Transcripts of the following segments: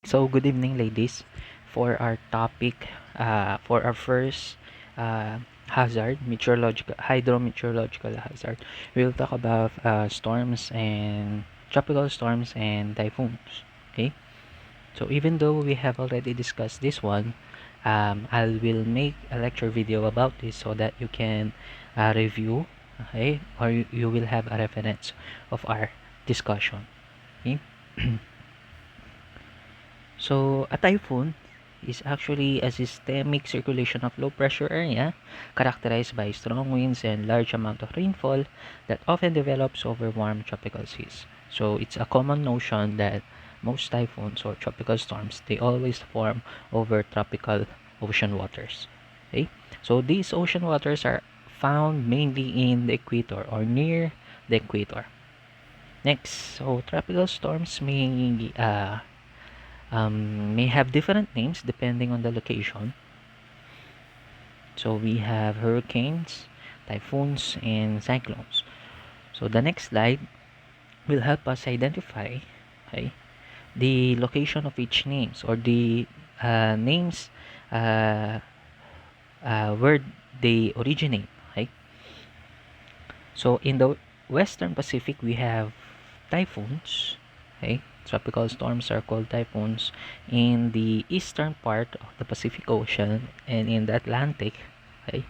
So, good evening, ladies. For our topic, for our first hazard, hydrometeorological hazard, we'll talk about storms and tropical storms and typhoons. Okay. So, even though we have already discussed this one, I will make a lecture video about this so that you can review, okay, or you will have a reference of our discussion. Okay. So, a typhoon is actually a systemic circulation of low pressure area characterized by strong winds and large amount of rainfall that often develops over warm tropical seas. So, it's a common notion that most typhoons or tropical storms they always form over tropical ocean waters. Okay? So, these ocean waters are found mainly in the equator or near the equator. Next, so tropical storms may have different names depending on the location. So we have hurricanes, typhoons, and cyclones. So the next slide will help us identify, okay, the location of each names or the names uh, where they originate. Okay? So in the Western Pacific, we have typhoons. Okay? Tropical storms are called typhoons. In the eastern part of the Pacific Ocean and in the Atlantic, okay?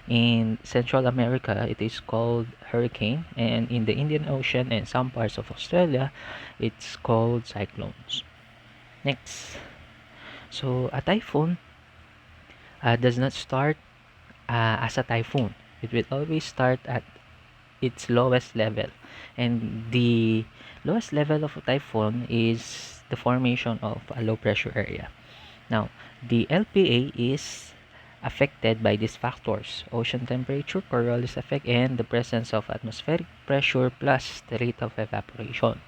In Central America, it is called hurricane, and in the Indian Ocean and some parts of Australia, it's called cyclones. Next, so a typhoon does not start as a typhoon. It will always start at its lowest level, and the lowest level of a typhoon is the formation of a low pressure area. Now, the LPA is affected by these factors: ocean temperature, Coriolis effect, and the presence of atmospheric pressure plus the rate of evaporation.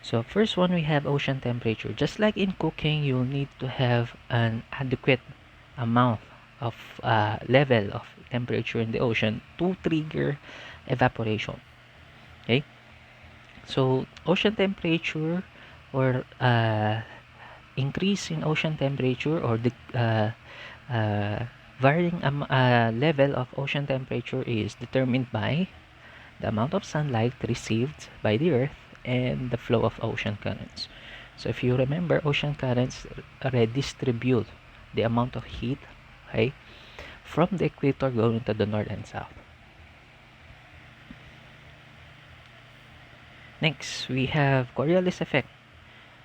So first one, we have ocean temperature. Just like in cooking, you'll need to have an adequate amount of level of temperature in the ocean to trigger evaporation. Okay, so ocean temperature or increase in ocean temperature or the varying level of ocean temperature is determined by the amount of sunlight received by the earth and the flow of ocean currents. So if you remember, ocean currents redistribute the amount of heat, okay, from the equator going to the north and south. Next, we have Coriolis effect.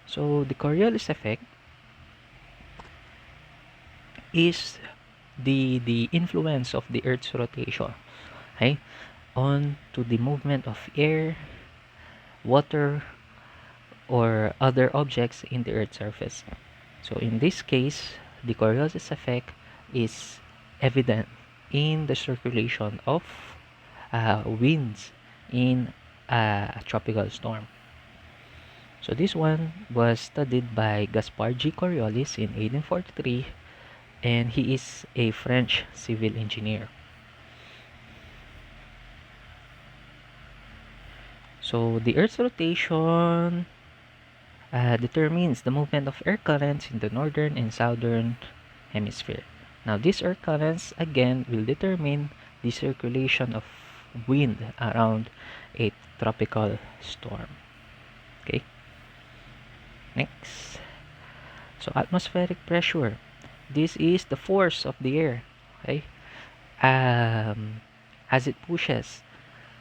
So the Coriolis effect is the influence of the Earth's rotation, okay, on to the movement of air, water, or other objects in the Earth's surface. So in this case, the Coriolis effect is evident in the circulation of winds in a tropical storm. So this one was studied by Gaspard G. Coriolis in 1843, and he is a French civil engineer. So the Earth's rotation determines the movement of air currents in the northern and southern hemisphere. Now these air currents again will determine the circulation of wind around a tropical storm. Okay. Next. So atmospheric pressure. This is the force of the air. Okay. As it pushes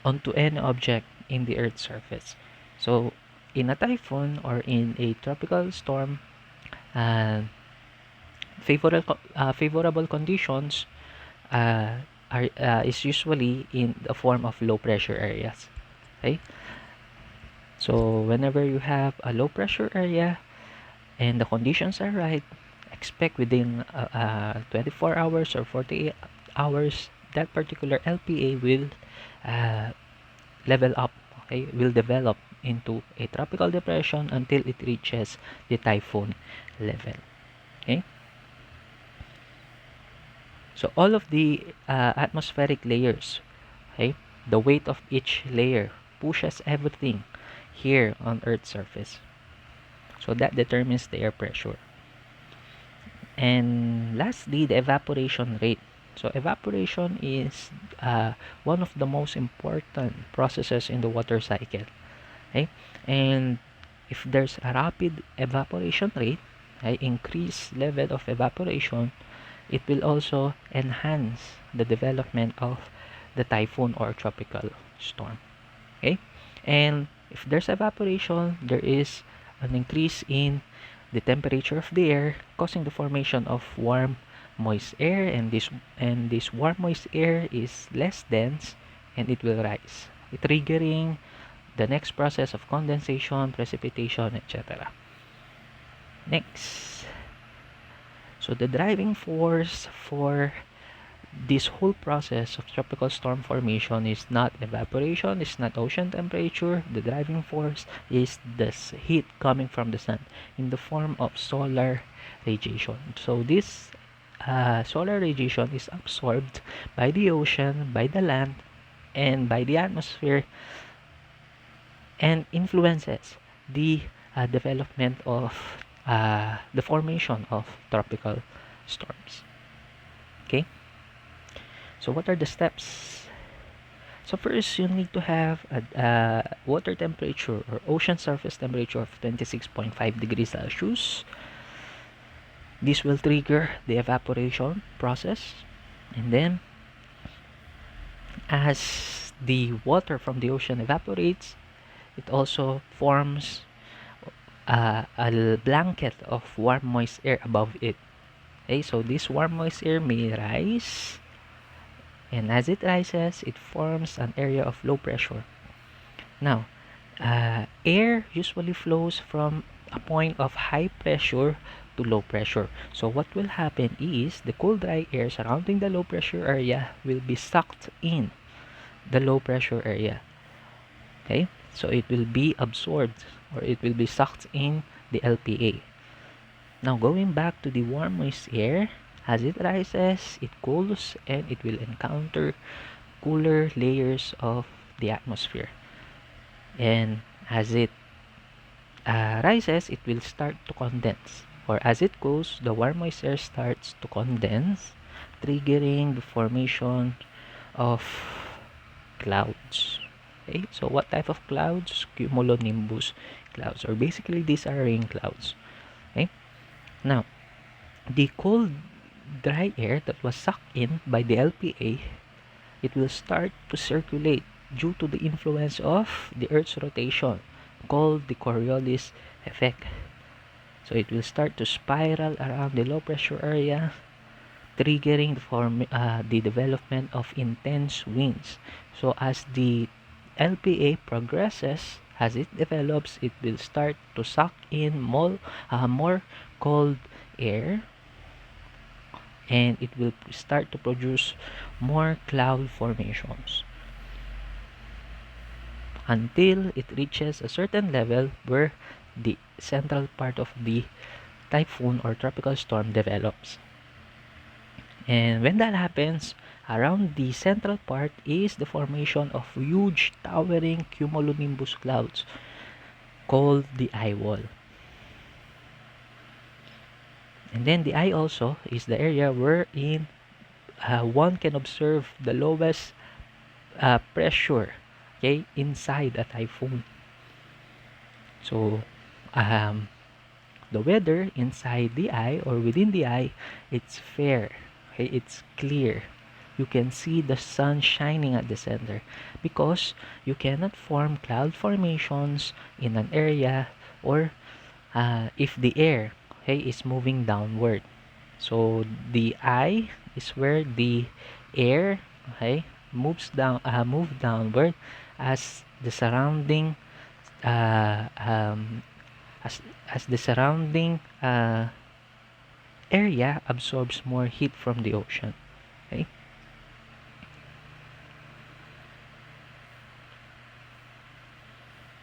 onto any object in the Earth's surface. So in a typhoon or in a tropical storm, uh, favorable conditions is usually in the form of low pressure areas. Okay, so whenever you have a low pressure area and the conditions are right, expect within 24 hours or 48 hours that particular LPA will uh, level up. Okay, will develop into a tropical depression until it reaches the typhoon level. Okay, so all of the atmospheric layers, okay, the weight of each layer pushes everything here on Earth's surface. So that determines the air pressure. And lastly, the evaporation rate. So evaporation is one of the most important processes in the water cycle. Okay? And if there's a rapid evaporation rate, increased level of evaporation, it will also enhance the development of the typhoon or tropical storm. Okay? And if there's evaporation, there is an increase in the temperature of the air, causing the formation of warm moist air, and this warm moist air is less dense and it will rise, triggering the next process of condensation, precipitation, etc. Next, so the driving force for this whole process of tropical storm formation is not evaporation, it's not ocean temperature. The driving force is the heat coming from the sun in the form of solar radiation. So this solar radiation is absorbed by the ocean, by the land, and by the atmosphere, and influences the development of the formation of tropical storms. Okay, so what are the steps? So first, you need to have a water temperature or ocean surface temperature of 26.5 degrees Celsius. This will trigger the evaporation process, and then as the water from the ocean evaporates, it also forms a blanket of warm moist air above it. Okay, so this warm moist air may rise, and as it rises, it forms an area of low pressure. Now, air usually flows from a point of high pressure to low pressure. So what will happen is the cool dry air surrounding the low pressure area will be sucked in the low pressure area. Okay, so it will be absorbed, or it will be sucked in the LPA. Now going back to the warm moist air, as it rises, it cools and it will encounter cooler layers of the atmosphere. And as it rises, it will start to condense. Or as it cools, the warm moist air starts to condense, triggering the formation of clouds. Okay, so what type of clouds? Cumulonimbus clouds, or basically these are rain clouds. Okay, now the cold dry air that was sucked in by the LPA, it will start to circulate due to the influence of the Earth's rotation, called the Coriolis effect. So it will start to spiral around the low pressure area, triggering the development of intense winds. So as the LPA progresses, as it develops, it will start to suck in more cold air, and it will start to produce more cloud formations until it reaches a certain level where the central part of the typhoon or tropical storm develops. And when that happens, around the central part is the formation of huge towering cumulonimbus clouds called the eye wall. And then the eye also is the area wherein one can observe the lowest pressure, okay, inside a typhoon. So the weather inside the eye or within the eye, it's fair, okay, it's clear. You can see the sun shining at the center, because you cannot form cloud formations in an area, or if the air, okay, is moving downward. So the eye is where the air, okay, move downward as the surrounding uh, um, as as the surrounding area absorbs more heat from the ocean. Okay,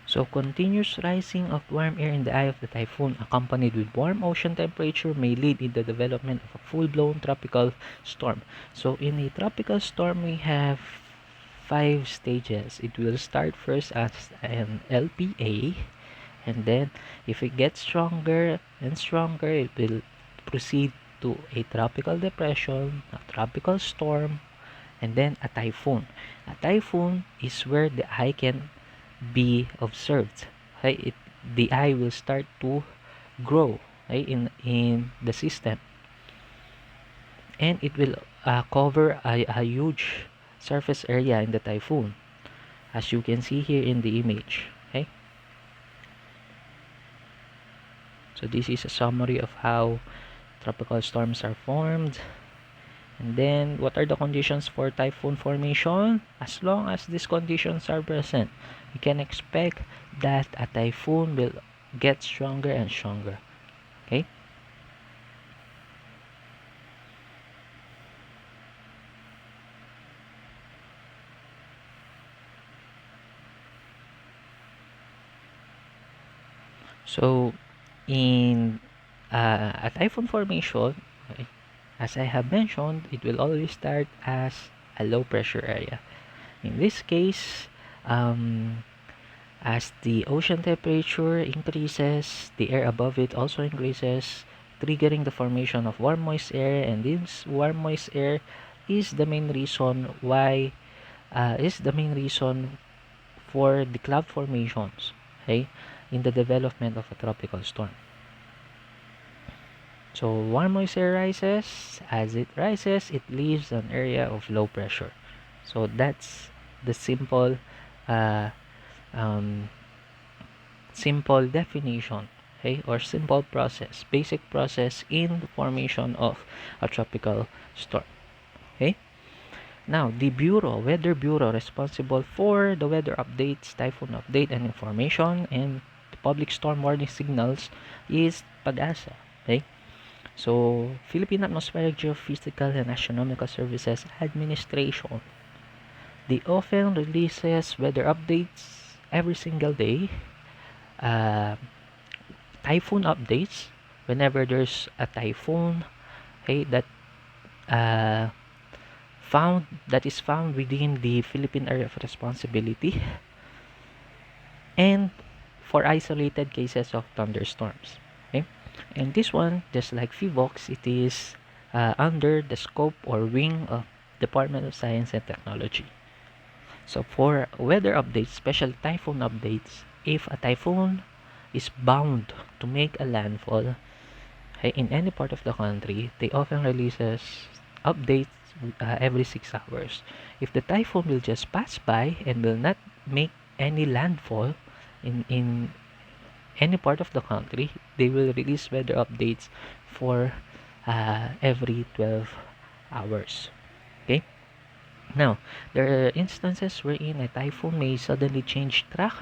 so continuous rising of warm air in the eye of the typhoon, accompanied with warm ocean temperature, may lead in the development of a full-blown tropical storm. So in a tropical storm, we have 5 stages. It will start first as an LPA, and then if it gets stronger and stronger, it will proceed to a tropical depression, a tropical storm, and then a typhoon. A typhoon is where the eye can be observed. Okay? The eye will start to grow, okay, in the system, and it will cover a huge surface area in the typhoon, as you can see here in the image. Okay, so this is a summary of how tropical storms are formed. And then, what are the conditions for typhoon formation? As long as these conditions are present, you can expect that a typhoon will get stronger and stronger. Okay? So, in a typhoon formation, okay, as I have mentioned, it will always start as a low pressure area. In this case, um, as the ocean temperature increases, the air above it also increases, triggering the formation of warm moist air, and this warm moist air is the main reason why is the main reason for the cloud formations, okay, in the development of a tropical storm. So warm moist air rises. As it rises, it leaves an area of low pressure. So that's the uh, um, simple definition, okay, or simple process, basic process in the formation of a tropical storm. Okay. Now, the Weather Bureau, responsible for the weather updates, typhoon update, and information, and the public storm warning signals, is PAGASA. Okay. So, Philippine Atmospheric Geophysical and Astronomical Services Administration. They often releases weather updates every single day, uh, typhoon updates whenever there's a typhoon, okay, uh, that is found within the Philippine area of responsibility, and for isolated cases of thunderstorms. Okay, and this one, just like FIVOX, it is under the scope or wing of Department of Science and Technology. So for weather updates, special typhoon updates, if a typhoon is bound to make a landfall, okay, in any part of the country, they often releases updates every 6 hours. If the typhoon will just pass by and will not make any landfall in any part of the country, they will release weather updates for every 12 hours. Okay. Now, there are instances wherein a typhoon may suddenly change track,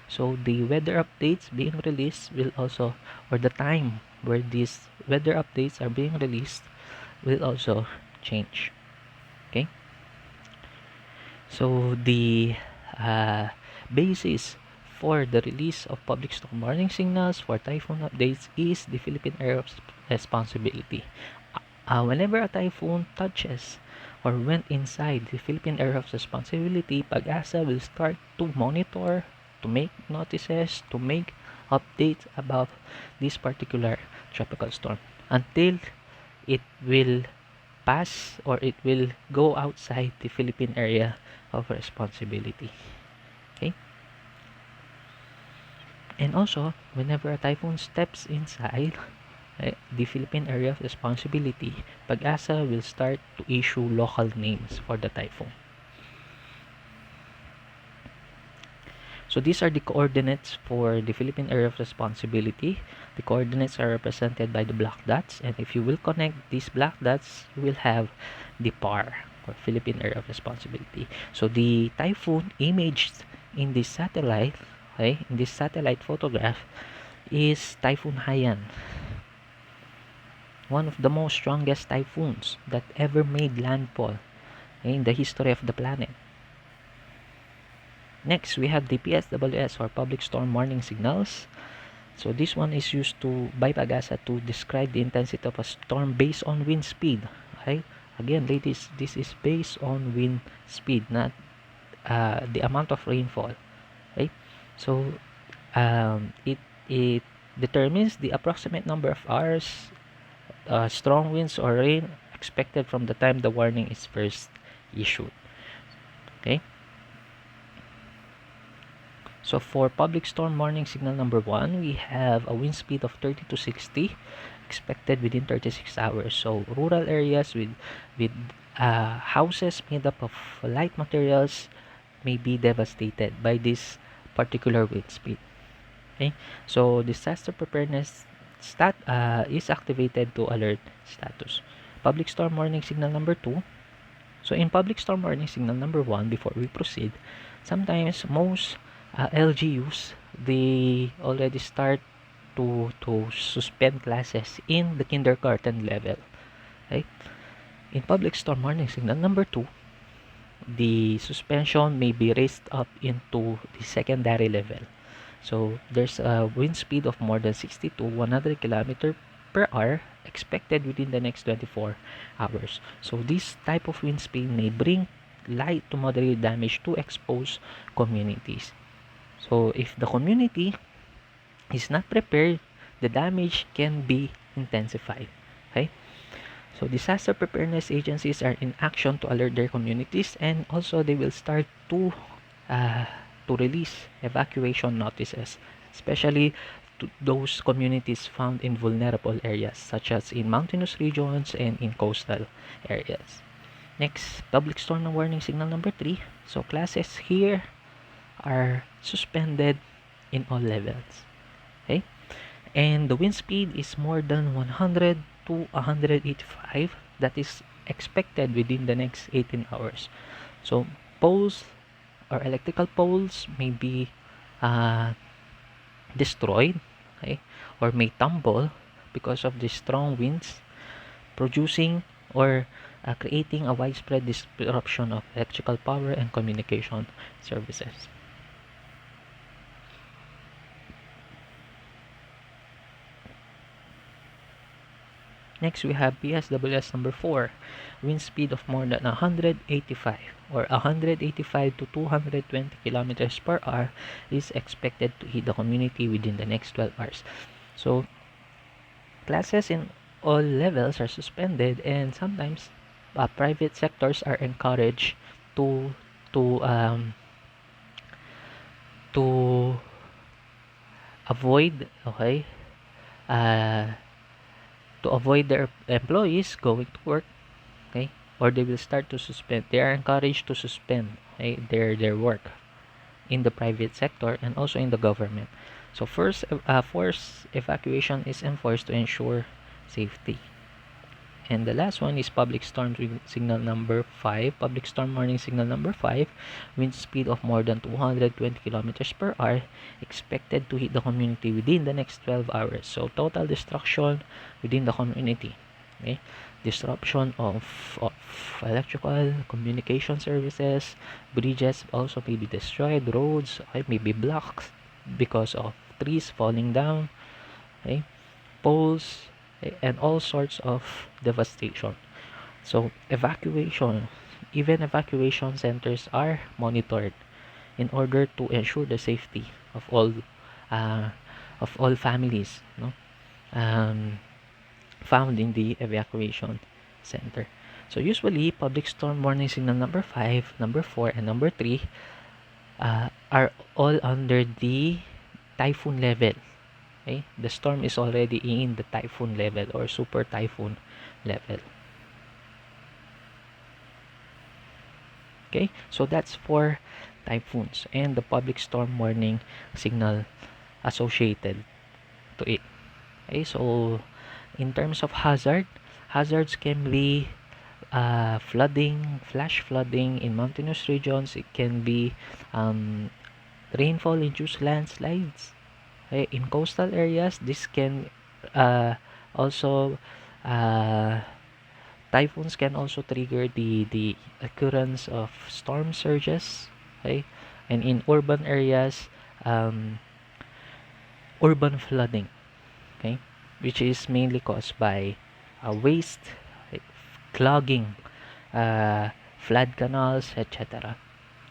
so the weather updates being released will also, or the time where these weather updates are being released will also change. Okay, so the uh, basis for the release of public storm warning signals for typhoon updates is the Philippine Area of Responsibility. Whenever a typhoon touches or went inside the Philippine Area of Responsibility, PAGASA will start to monitor, to make notices, to make updates about this particular tropical storm until it will pass or it will go outside the Philippine Area of Responsibility. Okay? And also, whenever a typhoon steps inside the Philippine Area of Responsibility, PAGASA will start to issue local names for the typhoon. So these are the coordinates for the Philippine Area of Responsibility. The coordinates are represented by the black dots, and if you will connect these black dots, you will have the PAR, or Philippine Area of Responsibility. So the typhoon imaged in this satellite, okay, in this satellite photograph, is Typhoon Haiyan, one of the most strongest typhoons that ever made landfall in the history of the planet. Next, we have the PSWS, or Public Storm Warning Signals. So this one is used by PAGASA to describe the intensity of a storm based on wind speed. Okay? Again, ladies, this is based on wind speed, not the amount of rainfall. Okay? So It determines the approximate number of hours strong winds or rain expected from the time the warning is first issued. Okay. So for public storm warning signal number 1, we have a wind speed of 30 to 60 expected within 36 hours. So rural areas with houses made up of light materials may be devastated by this particular wind speed. Okay, so disaster preparedness is activated to alert status. Public storm warning signal number 2. So in public storm warning signal number 1, before we proceed, sometimes most LGUs, they already start to suspend classes in the kindergarten level. Okay? In public storm warning signal number 2, the suspension may be raised up into the secondary level. So there's a wind speed of more than 60 to 100 km per hour expected within the next 24 hours. So this type of wind speed may bring light to moderate damage to exposed communities. So if the community is not prepared, the damage can be intensified. Okay? So disaster preparedness agencies are in action to alert their communities, and also they will start uh, to release evacuation notices, especially to those communities found in vulnerable areas such as in mountainous regions and in coastal areas. Next, public storm warning signal number 3. So classes here are suspended in all levels. Okay? And the wind speed is more than 100 to 185 that is expected within the next 18 hours. So poles or electrical poles may be uh, destroyed, okay, or may tumble because of the strong winds, producing or creating a widespread disruption of electrical power and communication services. Next, we have PSWS number 4, wind speed of more than 185 or 185 to 220 kilometers per hour is expected to hit the community within the next 12 hours. So, classes in all levels are suspended, and sometimes private sectors are encouraged to to um, to avoid, okay, uh, to avoid their employees going to work, okay, or they will start to suspend. They are encouraged to suspend, okay, their work in the private sector and also in the government. So first, forced evacuation is enforced to ensure safety. And the last one is public storm signal number 5. Public storm warning signal number 5. Wind speed of more than 220 kilometers per hour expected to hit the community within the next 12 hours. So total destruction within the community. Okay? Disruption of electrical communication services, bridges also may be destroyed, roads may be blocked because of trees falling down. Okay? Poles, and all sorts of devastation. So even evacuation centers are monitored in order to ensure the safety uh, of all families, no, um, found in the evacuation center. So usually, public storm warning signal number 5, number 4, and number 3 are all under the typhoon level. Okay, the storm is already in the typhoon level or super typhoon level. Okay, so that's for typhoons and the public storm warning signal associated to it. Okay, so in terms of hazards can be flooding, flash flooding in mountainous regions. It can be rainfall induced landslides. Okay, in coastal areas, this can also typhoons can also trigger the occurrence of storm surges. Okay, and in urban areas, um, urban flooding. Okay, which is mainly caused by waste, like clogging, flood canals, etc.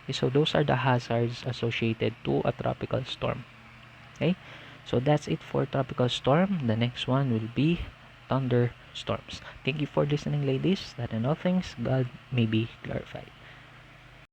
Okay, so those are the hazards associated to a tropical storm. Okay, so that's it for tropical storm. The next one will be thunderstorms. Thank you for listening, ladies. That and all things, God may be glorified.